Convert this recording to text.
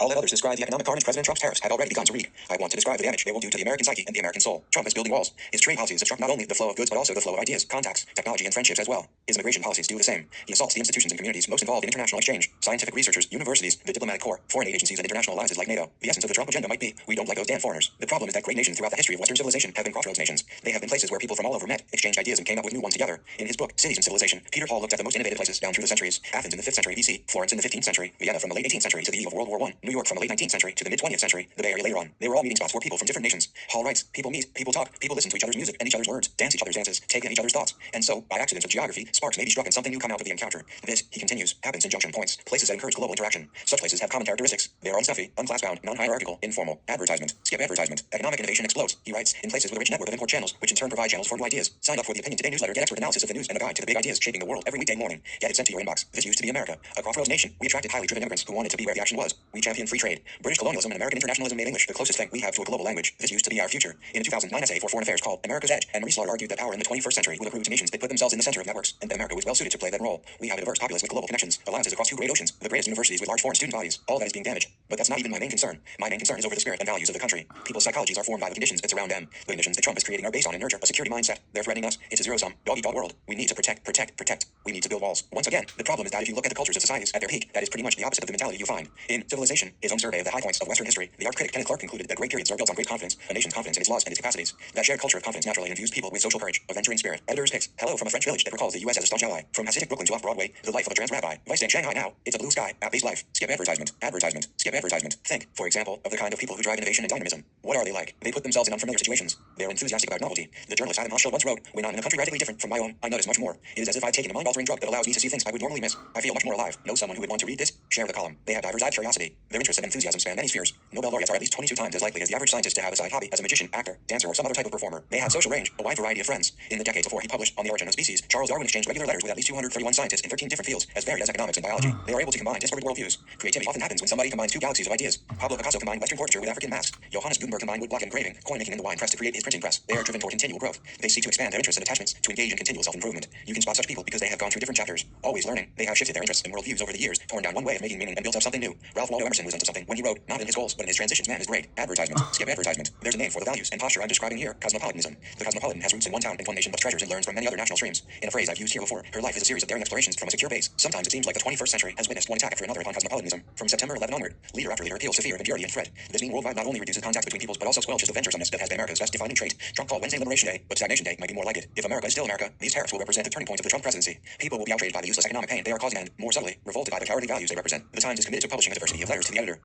I'll let others describe the economic carnage President Trump's tariffs have already begun to wreak. I want to describe the damage they will do to the American psyche and the American soul. Trump is building walls. His trade policies obstruct not only the flow of goods but also the flow of ideas, contacts, technology, and friendships as well. His immigration policies do the same. He assaults the institutions and communities most involved in international exchange, scientific researchers, universities, the diplomatic corps, foreign aid agencies, and international alliances like NATO. The essence of the Trump agenda might be, we don't like those damn foreigners. The problem is that great nations throughout the history of Western civilization have been crossroads nations. They have been places where people from all over met, exchanged ideas, and came up with new ones together. In his book, Cities and Civilization, Peter Hall looked at the most innovative places down through the centuries. Athens in the 5th century BC, Florence in the 15th century, Vienna from the late 18th century to the eve of World War I, New York from the late 19th century to the mid-20th century, the Bay Area later on. They were all meeting spots for people from different nations. Hall writes, people meet, people talk, people listen to each other's music and each other's words, dance each other's dances, take in each other's thoughts. And so, by accidents of geography, sparks may be struck and something new come out of the encounter. This, he continues, happens in junction points, places that encourage global interaction. Such places have common characteristics. They are unstuffy, unclass-bound, non-hierarchical, informal. Advertisement. Skip advertisement. Economic innovation explodes. He writes, in places with a rich network of import channels, which in turn provide channels for new ideas. Sign up for the Opinion Today newsletter, get expert analysis of the news and a guide to the big ideas shaping the world every weekday morning. Get it sent to your inbox. This used to be America. A crossroads nation. We attracted highly driven immigrants who wanted to be where the action was. We championed free trade. British colonialism and American internationalism made English the closest thing we have to a global language. This used to be our future. In a 2009 essay for Foreign Affairs called America's Edge, Anne Marie Slaughter argued that power in the 21st century would accrue to nations that put themselves in the center of networks, and that America was well suited to play that role. We have a diverse populace with global connections, alliances across 2 great oceans, the greatest universities with large foreign student bodies. All that is being damaged. But that's not even my main concern. My main concern is over the spirit and values of the country. People's psychologies are formed by the conditions that surround them. The conditions that Trump is creating are based on and nurture a security mindset. They're threatening us. It's a zero-sum, dog-eat-dog world. We need to protect. We need to build walls. Once again, the problem is that if you look at the cultures of societies at their peak, that is pretty much the opposite of the mentality you find in Civilization, his own survey of the high points of Western history. The art critic Kenneth Clark concluded that great periods are built on great confidence, a nation's confidence in its laws and its capacities. That shared culture of confidence naturally infused people with social courage, adventuring spirit. Editors Hicks, hello from a French village that recalls the U.S. as a staunch ally. From Hasidic Brooklyn to off-Broadway, the life of a trans rabbi. If I stay in Shanghai now, it's a blue sky, app-based life. Skip advertisement. Skip advertisement. Think, for example, of the kind of people who drive innovation and dynamism. What are they like? They put themselves in unfamiliar situations. They're enthusiastic about novelty. The journalist Adam Hochschild once wrote, when I'm in a country radically different from my own, I notice much more. It is as if I've taken a mind-altering drug that allows me to see things I would normally miss. I feel much more alive. Know someone who would want to read this? Share the column. They have diverse-eyed curiosity. Their interests and enthusiasm span many spheres. Nobel laureates are at least 22 times as likely as the average scientist to have a side hobby as a magician, actor, dancer, or some other type of performer. They have social range, a wide variety of friends. In the decades before he published On the Origin of Species, Charles Darwin exchanged regular letters with at least 231 scientists in 13 different fields, as varied as economics and biology. They are able to combine disparate worldviews. Creativity often happens when somebody combines 2 galaxies of ideas. Pablo Picasso combined Western portraiture with African masks. Johannes Gutenberg combined woodblock engraving, coin making, and the wine press to create his printing press. They are driven toward continual growth. They seek to expand their interests and attachments, to engage in continual self-improvement. You can spot such people because they have gone through different chapters, always learning. They have shifted their interests and worldviews over the years, torn down one way of making meaning and built up something new. Ralph Waldo Emerson was onto something when he wrote, not in his goals, but in his transitions. Man is great. Advertisement. Skip advertisement. There's a name for the values and posture I'm describing here, cosmopolitanism. The cosmopolitan has roots in one town and one nation but treasures and learns from many other national streams. In a phrase I've used here before, her life is a series of daring explorations from a secure base. Sometimes it seems like the 21st century has witnessed one attack after another upon cosmopolitanism. From September 11 onward, leader after leader appeals to fear, impurity, and threat. This mean worldwide not only reduces contacts between peoples but also squelches the venturesomeness that has been America's best defining trait. Trump called Wednesday Liberation Day, but Stagnation Day might be more like it. If America is still America, these tariffs will represent the turning point of the Trump presidency. People will be outraged by the useless economic pain they are causing and, more subtly, revolted by the cowardly values they represent. The Times is committed to publishing a diversity of letters to the editor.